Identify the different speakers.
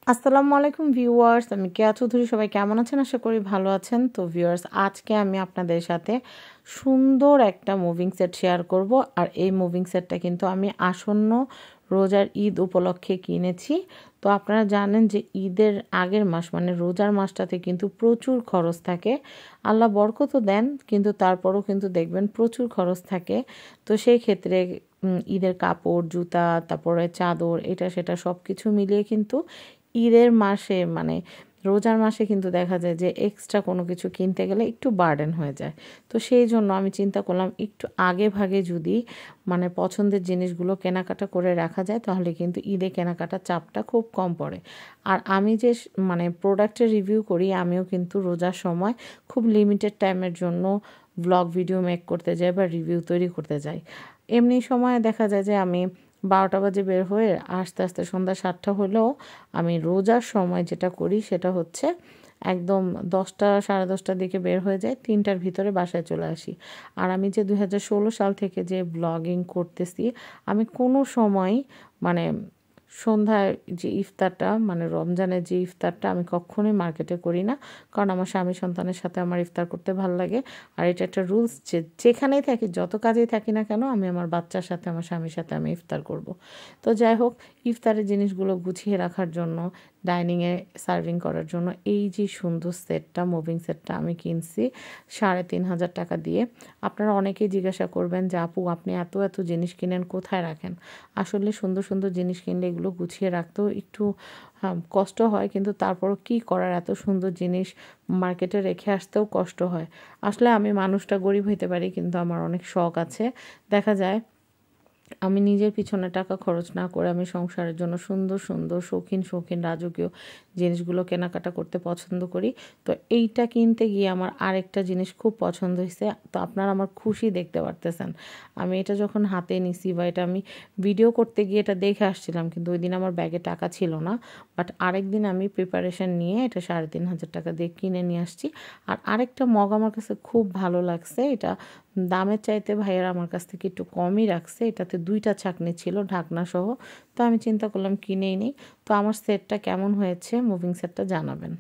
Speaker 1: আসসালামু আলাইকুম ভিউয়ার্স, আমি কেয়া চৌধুরী। সবাই কেমন আছেন? আশা করি ভালো আছেন। তো ভিউয়ার্স, আজকে আমি আপনাদের সাথে সুন্দর একটা মুভিং সেট শেয়ার করব। আর এই মুভিং সেটটা কিন্তু আমি আসন্ন রোজার ঈদ উপলক্ষে কিনেছি। তো আপনারা জানেন যে ঈদের আগের মাস মানে রোজার মাসটাতে কিন্তু প্রচুর খরচ থাকে। আল্লাহ বরকতও দেন, কিন্তু তারপরও কিন্তু দেখবেন প্রচুর খরচ থাকে। তো সেই ক্ষেত্রে ঈদের কাপড়, জুতা, তারপরে চাদর, এটা সেটা সব কিছু মিলিয়ে কিন্তু ঈদের মাসে মানে রোজার মাসে কিন্তু দেখা যায় যে এক্সট্রা কোনো কিছু কিনতে গেলে একটু বার্ডেন হয়ে যায়। তো সেই জন্য আমি চিন্তা করলাম একটু আগে ভাগে যদি মানে পছন্দের জিনিসগুলো কেনাকাটা করে রাখা যায় তাহলে কিন্তু ঈদে কেনাকাটার চাপটা খুব কম পড়ে। আর আমি যে মানে প্রোডাক্টের রিভিউ করি, আমিও কিন্তু রোজার সময় খুব লিমিটেড টাইমের জন্য ব্লগ ভিডিও মেক করতে যাই বা রিভিউ তৈরি করতে যাই। এমনি সময় দেখা যায় যে আমি 12টা বাজে বের হয়ে আস্তে আস্তে সন্ধ্যা 7টা হলেও আমি রোজার সময় যেটা করি সেটা হচ্ছে একদম 10টা সাড়ে 10টার দিকে বের হয়ে যায়, 3টার ভিতরে বাসায় চলে আসি। আর আমি যে 2016 সাল থেকে যে ব্লগিং করতেছি, আমি কোনো সময় মানে সন্ধ্যায় যে ইফতারটা মানে রমজানের যে ইফতারটা আমি কখনোই মার্কেটে করি না। কারণ আমার স্বামী সন্তানের সাথে আমার ইফতার করতে ভালো লাগে। আর এটা একটা রুলস যে যেখানেই থাকি, যত কাজেই থাকি না কেন, আমি আমার বাচ্চার সাথে আমার স্বামীর সাথে আমি ইফতার করব। তো যাই হোক, ইফতারের জিনিসগুলো গুছিয়ে রাখার জন্য, ডাইনিংয়ে সার্ভিং করার জন্য এই যে সুন্দর সেটটা, মুভিং সেটটা আমি কিনছি 3,500 টাকা দিয়ে। আপনারা অনেকেই জিজ্ঞাসা করবেন যে আপু, আপনি এত এত জিনিস কিনেন, কোথায় রাখেন? আসলে সুন্দর সুন্দর জিনিস কিনলে এগুলো গুছিয়ে রাখতেও একটু কষ্ট হয়, কিন্তু তারপরও কী করার, এত সুন্দর জিনিস মার্কেটে রেখে আসতেও কষ্ট হয়। আসলে আমি মানুষটা গরিব হইতে পারি, কিন্তু আমার অনেক শখ আছে। দেখা যায় আমি নিজের পিছনে টাকা খরচ না করে আমি সংসারের জন্য সুন্দর সুন্দর শৌখিন শৌখিন রাজকীয় জিনিসগুলো কেনাকাটা করতে পছন্দ করি। তো এইটা কিনতে গিয়ে আমার আরেকটা জিনিস খুব পছন্দ হয়েছে। তো আপনারা আমার খুশি দেখতে পারতেছেন। আমি এটা যখন হাতে নিছি বা এটা আমি ভিডিও করতে গিয়ে এটা দেখে আসছিলাম, কিন্তু ওই দিন আমার ব্যাগে টাকা ছিল না। বাট আরেক দিন আমি প্রিপারেশন নিয়ে এটা 3,500 টাকা দিয়ে কিনে নিয়ে আসছি। আর আরেকটা মগ আমার কাছে খুব ভালো লাগছে। এটা দামের চাইতে ভাইয়েরা আমার কাছ থেকে একটু কমই রাখছে। এটাতে 2টা ছাঁকনি ছিল ঢাকনা সহ। তো আমি চিন্তা করলাম কিনেই নিই। তো আমার সেটটা কেমন হয়েছে, মুভিং সেটটা জানাবেন।